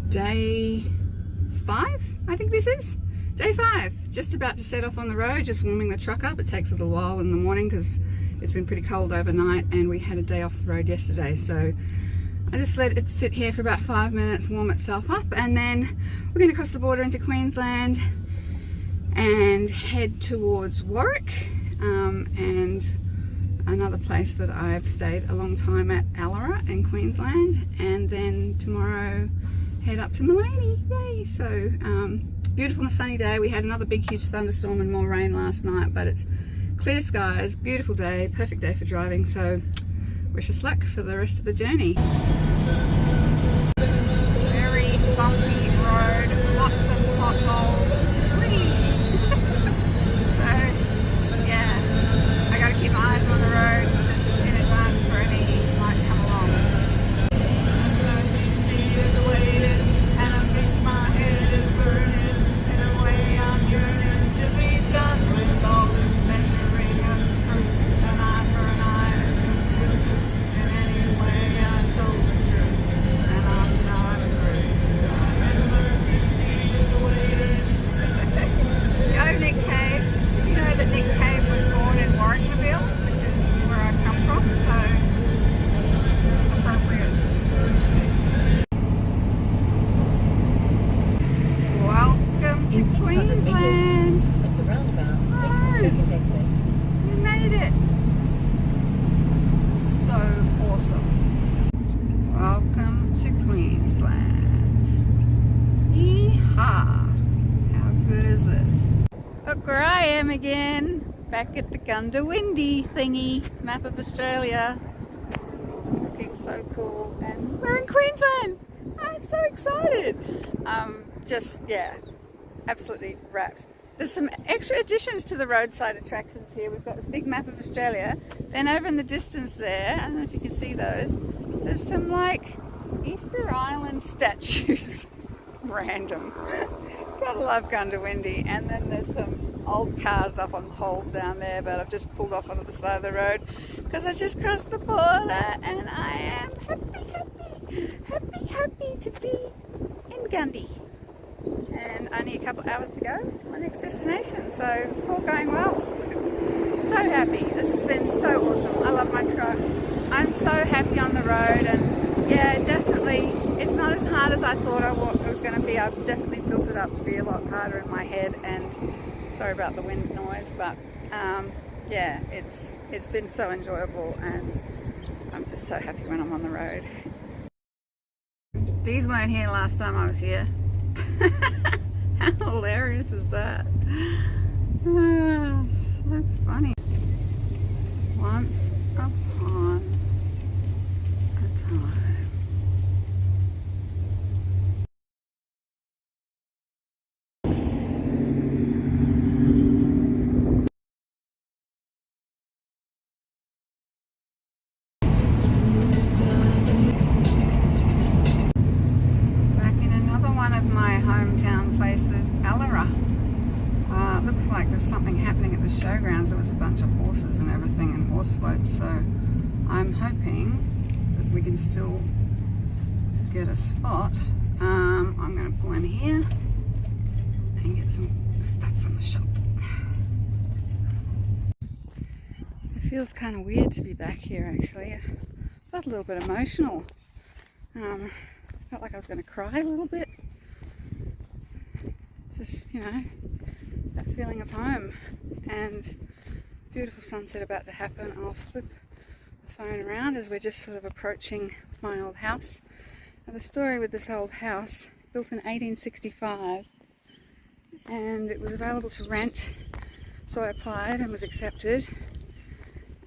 Day 5, I think this is. Day 5, just about to set off on the road, just warming the truck up. It takes a little while in the morning because it's been pretty cold overnight and we had a day off the road yesterday. So I just let it sit here for about 5 minutes, warm itself up, and then we're going to cross the border into Queensland and head towards Warwick, and another place that I've stayed a long time at, Allora in Queensland, and then tomorrow head up to Maleny. Yay! So beautiful and sunny day. We had another big huge thunderstorm and more rain last night, but it's clear skies, beautiful day, perfect day for driving, so wish us luck for the rest of the journey. Very bumpy road, lots of potholes. So yeah, I gotta keep my eyes on the road just in advance for any might come along. Is waiting, and I think my head is burning. In a way I'm yearning to be done with all this measuring of proof. An eye for an eye and a tooth for a tooth. And anyway I told the truth, and I'm not afraid to die. And mercy seat is waiting. Go Nick Cave. Did you know that Nick Cave was born in Warwickville, which is where I come from? So appropriate. Welcome to Queensland. Oh, we made it. So awesome. Welcome to Queensland. Yeehaw. How good is this? Look where I am again. Back at the Goondiwindi thingy. Map of Australia. Looking so cool. And we're in Queensland. I'm so excited. Just, yeah, absolutely wrapped. There's some extra additions to the roadside attractions here. We've got this big map of Australia. Then over in the distance there, I don't know if you can see those, there's some like Easter Island statues. Random. Gotta love Goondiwindi. And then there's some old cars up on poles down there, but I've just pulled off onto the side of the road because I just crossed the border and I am happy to be in Gundy. And only a couple of hours to go to my next destination, so all going well. So happy. This has been so awesome. I love my truck. I'm so happy on the road, and yeah, definitely it's not as hard as I thought it was going to be. I've definitely built it up to be a lot harder in my head, and sorry about the wind noise, but yeah, it's been so enjoyable, and I'm just so happy when I'm on the road. These weren't here last time I was here. How hilarious is that? So funny. Once upon a time. Places, Allora. Looks like there's something happening at the showgrounds. There was a bunch of horses and everything and horse floats, so I'm hoping that we can still get a spot. I'm going to pull in here and get some stuff from the shop. It feels kind of weird to be back here actually. I felt a little bit emotional. Felt like I was going to cry a little bit. Just, you know, that feeling of home, and beautiful sunset about to happen. I'll flip the phone around as we're just sort of approaching my old house. Now, the story with this old house, built in 1865, and it was available to rent, so I applied and was accepted,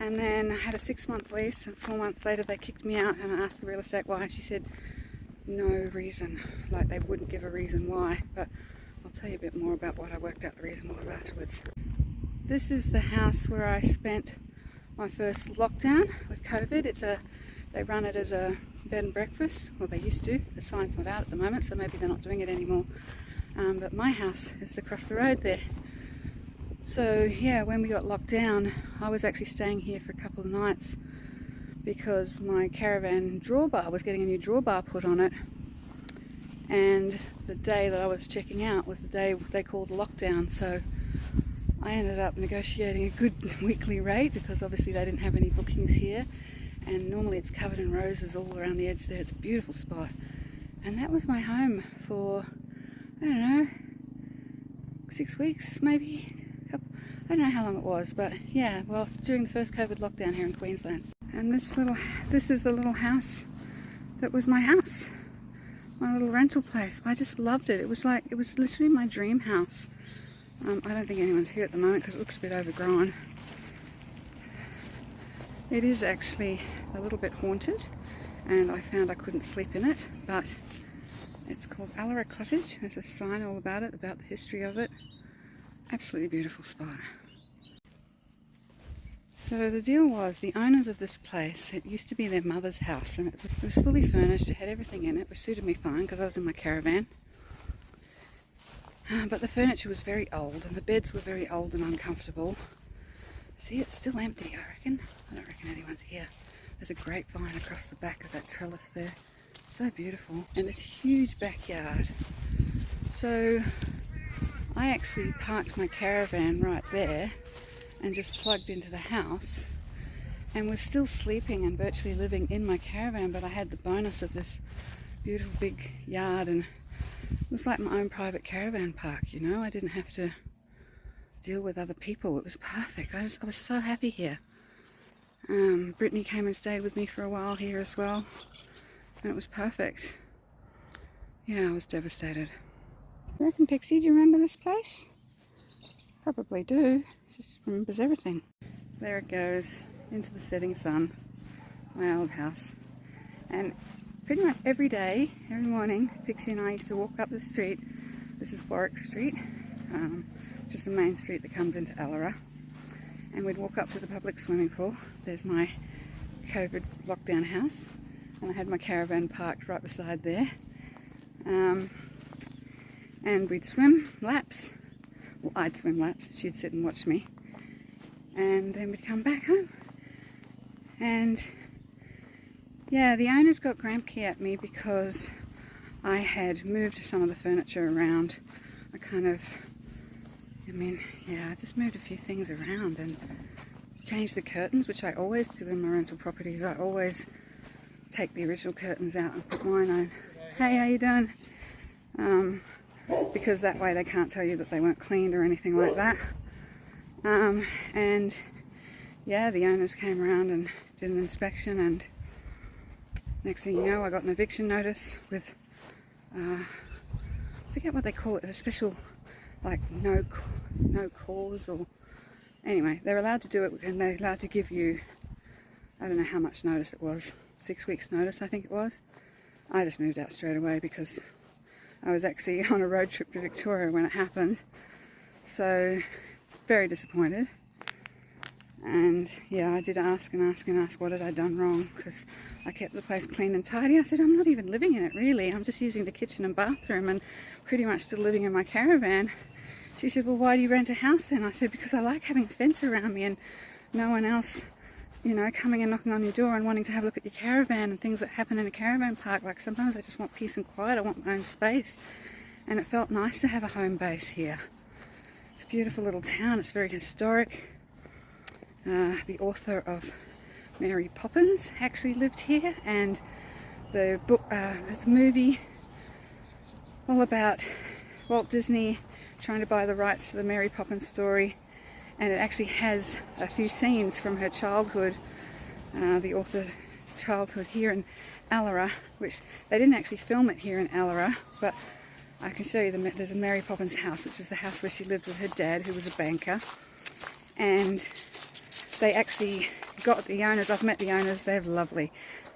and then I had a 6-month lease, and 4 months later they kicked me out, and I asked the real estate why, and she said no reason, like they wouldn't give a reason why, but I'll tell you a bit more about what I worked out the reason was afterwards. This is the house where I spent my first lockdown with COVID. They run it as a bed and breakfast. Well, they used to. The sign's not out at the moment, so maybe they're not doing it anymore. But my house is across the road there. So yeah, when we got locked down, I was actually staying here for a couple of nights because my caravan drawbar was getting a new drawbar put on it. and the day that I was checking out was the day they called lockdown, so I ended up negotiating a good weekly rate because obviously they didn't have any bookings here, and normally it's covered in roses all around the edge there. It's a beautiful spot, and that was my home for, I don't know, 6 weeks maybe. I don't know how long it was, but yeah, well, during the first COVID lockdown here in Queensland. And this is the little house that was my house, my little rental place. I just loved it. It was literally my dream house. I don't think anyone's here at the moment because it looks a bit overgrown. It is actually a little bit haunted, and I found I couldn't sleep in it, but it's called Allara Cottage. There's a sign all about it, about the history of it. Absolutely beautiful spot. So the deal was, the owners of this place, it used to be their mother's house, and it was fully furnished. It had everything in it, which suited me fine because I was in my caravan. But the furniture was very old, and the beds were very old and uncomfortable. See, it's still empty, I reckon. I don't reckon anyone's here. There's a grapevine across the back of that trellis there. So beautiful. And this huge backyard. So I actually parked my caravan right there and just plugged into the house, and was still sleeping and virtually living in my caravan, but I had the bonus of this beautiful big yard, and it was like my own private caravan park, you know. I didn't have to deal with other people. It was perfect. I was so happy here. Brittany came and stayed with me for a while here as well, and it was perfect. Yeah, I was devastated. You reckon, Pixie, do you remember this place? Probably do. She just remembers everything. There it goes, into the setting sun, my old house. And pretty much every day, every morning, Pixie and I used to walk up the street. This is Warwick Street, which is the main street that comes into Allora. And we'd walk up to the public swimming pool. There's my COVID lockdown house, and I had my caravan parked right beside there. And we'd swim laps. Well, I'd swim laps, she'd sit and watch me. And then we'd come back home. And yeah, the owners got grumpy at me because I had moved some of the furniture around. I just moved a few things around and changed the curtains, which I always do in my rental properties. I always take the original curtains out and put mine on. Hey, how you doing? Because that way they can't tell you that they weren't cleaned or anything like that. And yeah, the owners came around and did an inspection, and next thing you know, I got an eviction notice with, I forget what they call it, a special, like no cause, or anyway, they're allowed to do it, and they're allowed to give you, I don't know how much notice it was, 6 weeks notice I think it was. I just moved out straight away because I was actually on a road trip to Victoria when it happened, so very disappointed. And yeah, I did ask what had I done wrong, because I kept the place clean and tidy. I said, I'm not even living in it really, I'm just using the kitchen and bathroom and pretty much still living in my caravan. She said, well, why do you rent a house then? I said, because I like having a fence around me and no one else, you know, coming and knocking on your door and wanting to have a look at your caravan and things that happen in a caravan park. Like sometimes I just want peace and quiet, I want my own space, and it felt nice to have a home base here. It's a beautiful little town, it's very historic. The author of Mary Poppins actually lived here, and the book, this movie all about Walt Disney trying to buy the rights to the Mary Poppins story, and it actually has a few scenes from her childhood, the author's childhood here in Allora, which they didn't actually film it here in Allora, but I can show you there's a Mary Poppins house, which is the house where she lived with her dad, who was a banker. And they actually got the owners, I've met the owners, they're lovely.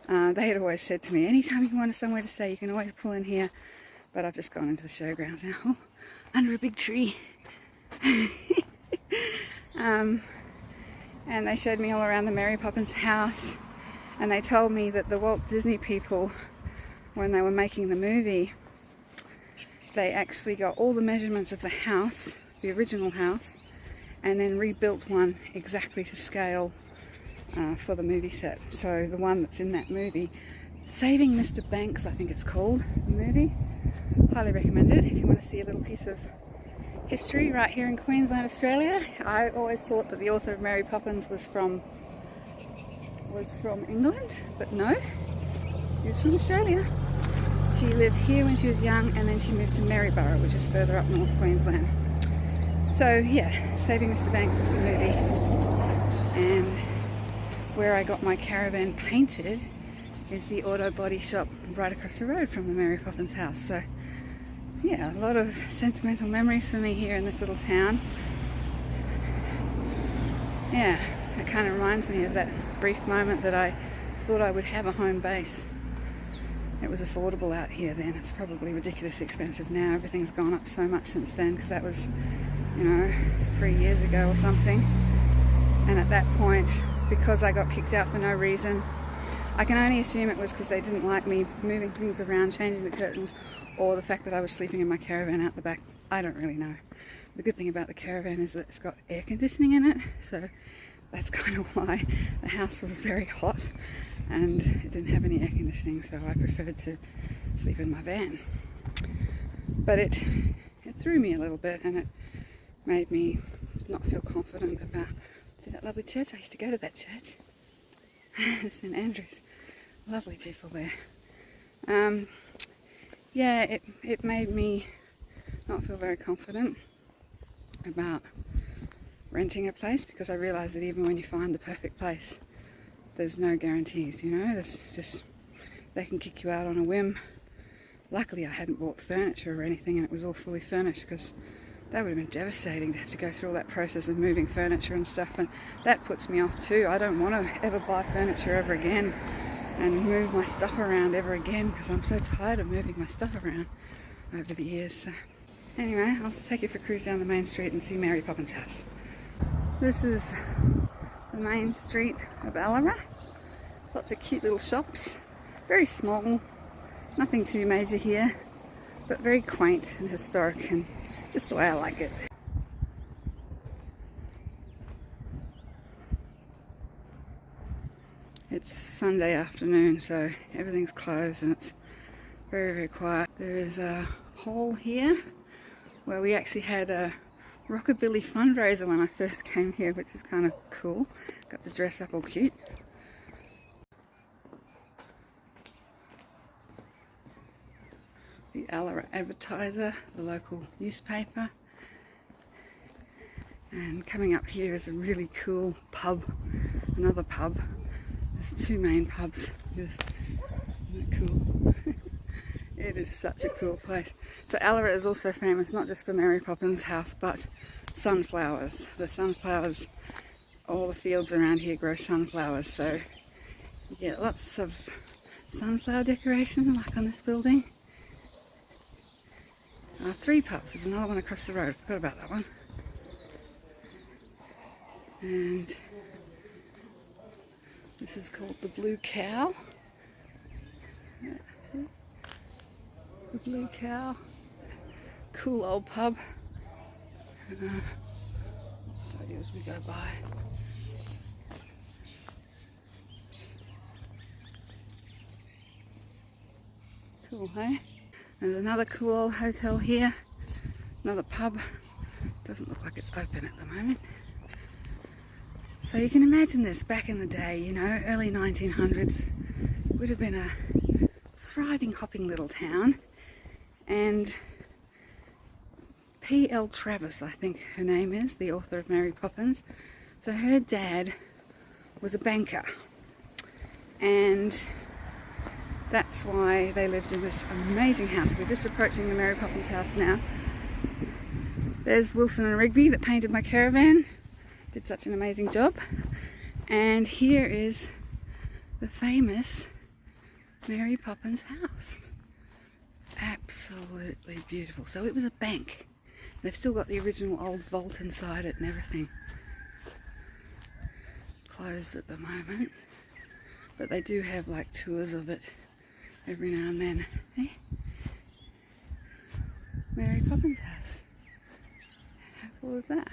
They had always said to me, anytime you want somewhere to stay, you can always pull in here. But I've just gone into the showgrounds now, oh, under a big tree. And they showed me all around the Mary Poppins house, and they told me that the Walt Disney people, when they were making the movie, they actually got all the measurements of the house, the original house, and then rebuilt one exactly to scale for the movie set. So the one that's in that movie Saving Mr. Banks, I think it's called, the movie. Highly recommend it if you want to see a little piece of history right here in Queensland, Australia. I always thought that the author of Mary Poppins was from England, but no, she was from Australia. She lived here when she was young, and then she moved to Maryborough, which is further up north Queensland. So yeah, Saving Mr. Banks is the movie. And where I got my caravan painted is the auto body shop right across the road from the Mary Poppins house. So yeah, a lot of sentimental memories for me here in this little town. Yeah, it kind of reminds me of that brief moment that I thought I would have a home base. It was affordable out here then. It's probably ridiculously expensive now. Everything's gone up so much since then, because that was, you know, 3 years ago or something. And at that point, because I got kicked out for no reason, I can only assume it was because they didn't like me moving things around, changing the curtains, or the fact that I was sleeping in my caravan out the back. I don't really know. The good thing about the caravan is that it's got air conditioning in it, so that's kind of why the house was very hot and it didn't have any air conditioning, so I preferred to sleep in my van. But it threw me a little bit, and it made me not feel confident about... See that lovely church? I used to go to that church. St Andrews. Lovely people there. Yeah, it made me not feel very confident about renting a place, because I realised that even when you find the perfect place, there's no guarantees, you know. There's just, they can kick you out on a whim. Luckily I hadn't bought furniture or anything, and it was all fully furnished, because that would have been devastating to have to go through all that process of moving furniture and stuff, and that puts me off too. I don't want to ever buy furniture ever again and move my stuff around ever again, because I'm so tired of moving my stuff around over the years. So anyway, I'll take you for a cruise down the main street and see Mary Poppins' house. This is the main street of Allora. Lots of cute little shops, very small, nothing too major here, but very quaint and historic, and just the way I like it. It's Sunday afternoon, so everything's closed and it's very, very quiet. There is a hall here where we actually had a rockabilly fundraiser when I first came here, which was kind of cool. Got to dress up all cute. The Allora Advertiser, the local newspaper. And coming up here is a really cool pub, another pub. There's two main pubs. Isn't it cool? It is such a cool place. So Allora is also famous not just for Mary Poppins' house, but sunflowers. The sunflowers, all the fields around here grow sunflowers, so you get lots of sunflower decoration like on this building. 3 pubs. There's another one across the road. Forgot about that one. And this is called the Blue Cow. The Blue Cow. Cool old pub. Show you as we go by. Cool, hey? There's another cool old hotel here. Another pub. Doesn't look like it's open at the moment. So you can imagine this back in the day, you know, early 1900s. Would have been a thriving, hopping little town. And P.L. Travis, I think her name is, the author of Mary Poppins. So her dad was a banker. And that's why they lived in this amazing house. We're just approaching the Mary Poppins house now. There's Wilson and Rigby that painted my caravan. Did such an amazing job. And here is the famous Mary Poppins house. Absolutely beautiful. So it was a bank. They've still got the original old vault inside it and everything. Closed at the moment. But they do have like tours of it every now and then. Eh? Mary Poppins house. How cool is that?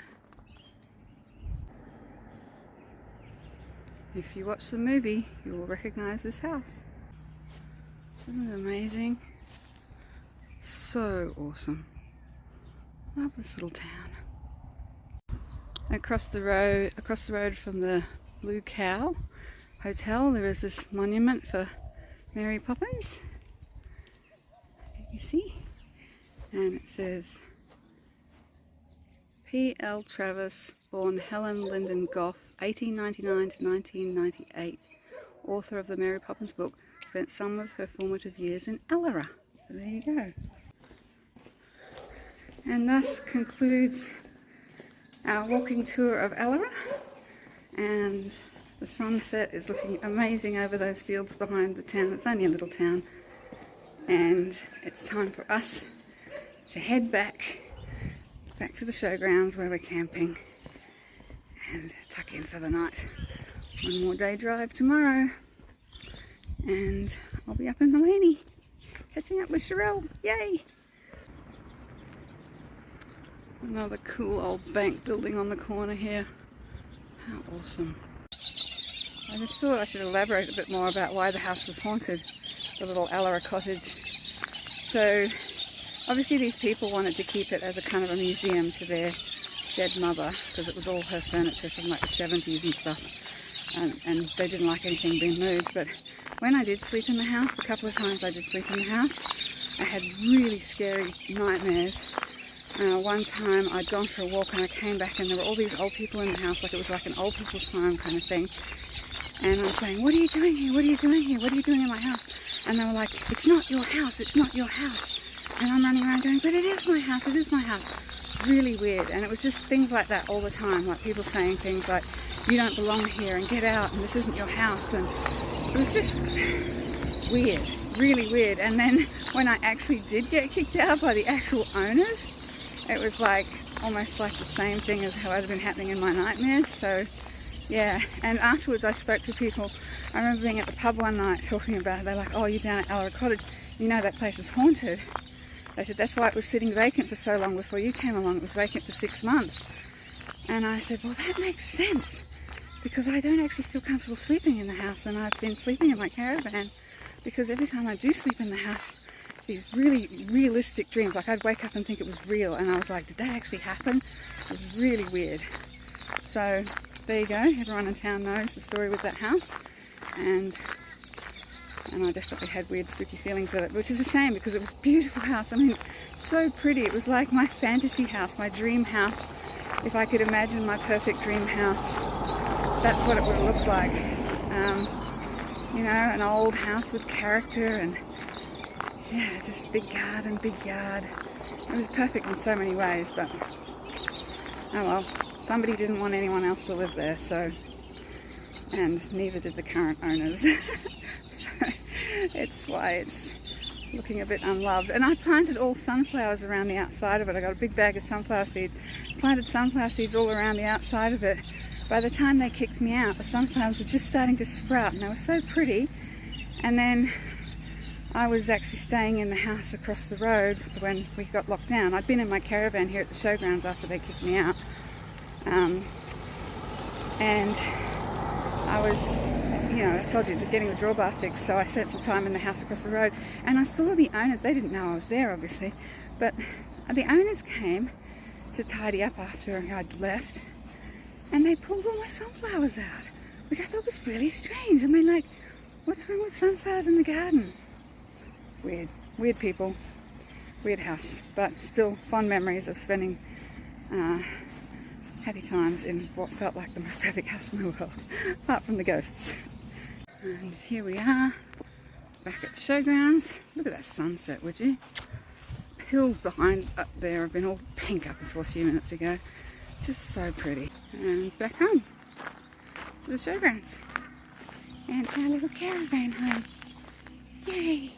If you watch the movie, you will recognise this house. Isn't it amazing? So awesome. Love this little town. Across the road from the Blue Cow Hotel, there is this monument for Mary Poppins. You see? And it says P.L. Travis, born Helen Lyndon Goff, 1899 to 1998, author of the Mary Poppins book, spent some of her formative years in Allora. So there you go. And thus concludes our walking tour of Allora, and the sunset is looking amazing over those fields behind the town. It's only a little town, and it's time for us to head back to the showgrounds where we're camping and tuck in for the night. One more day drive tomorrow, and I'll be up in Malini catching up with Sherelle. Yay! Another cool old bank building on the corner here. How awesome. I just thought I should elaborate a bit more about why the house was haunted, the little Allara Cottage. So obviously these people wanted to keep it as a kind of a museum to their dead mother, because it was all her furniture from like the 70s and stuff, and they didn't like anything being moved. But when I did sleep in the house, the couple of times I did sleep in the house, I had really scary nightmares. One time I'd gone for a walk and I came back and there were all these old people in the house, like it was like an old people's home kind of thing. And I'm saying, what are you doing here? What are you doing here? What are you doing in my house? And they were like, it's not your house, it's not your house. And I'm running around going, but it is my house, it is my house. Really weird. And it was just things like that all the time, like people saying things like, you don't belong here and get out and this isn't your house. And it was just weird, really weird. And then when I actually did get kicked out by the actual owners, it was like almost like the same thing as how it had been happening in my nightmares. So yeah, and afterwards I spoke to people. I remember being at the pub one night talking about it. They're like, oh, you're down at Allara Cottage, you know that place is haunted. They said that's why it was sitting vacant for so long before you came along. It was vacant for 6 months. And I said, well, that makes sense, because I don't actually feel comfortable sleeping in the house, and I've been sleeping in my caravan because every time I do sleep in the house, these really realistic dreams, like I'd wake up and think it was real, and I was like, did that actually happen? It was really weird. So there you go, everyone in town knows the story with that house, and I definitely had weird spooky feelings at it, which is a shame because it was a beautiful house. I mean, so pretty. It was like my fantasy house, my dream house. If I could imagine my perfect dream house, that's what it would have looked like. You know, an old house with character, and yeah, just big garden, big yard. It was perfect in so many ways, but oh well, somebody didn't want anyone else to live there, so, and neither did the current owners. So it's why it's looking a bit unloved. And I planted all sunflowers around the outside of it. I got a big bag of sunflower seeds, planted sunflower seeds all around the outside of it. By the time they kicked me out, the sunflowers were just starting to sprout, and they were so pretty. And then I was actually staying in the house across the road when we got locked down. I'd been in my caravan here at the showgrounds after they kicked me out. And I was, you know, I told you, getting the drawbar fixed, so I spent some time in the house across the road, and I saw the owners. They didn't know I was there, obviously, but the owners came to tidy up after I'd left, and they pulled all my sunflowers out, which I thought was really strange. I mean, like, what's wrong with sunflowers in the garden? Weird people, weird house, but still fond memories of spending happy times in what felt like the most perfect house in the world, apart from the ghosts. And here we are, back at the showgrounds. Look at that sunset, would you? Hills behind up there have been all pink up until a few minutes ago. Just so pretty. And back home to the showgrounds and our little caravan home. Yay!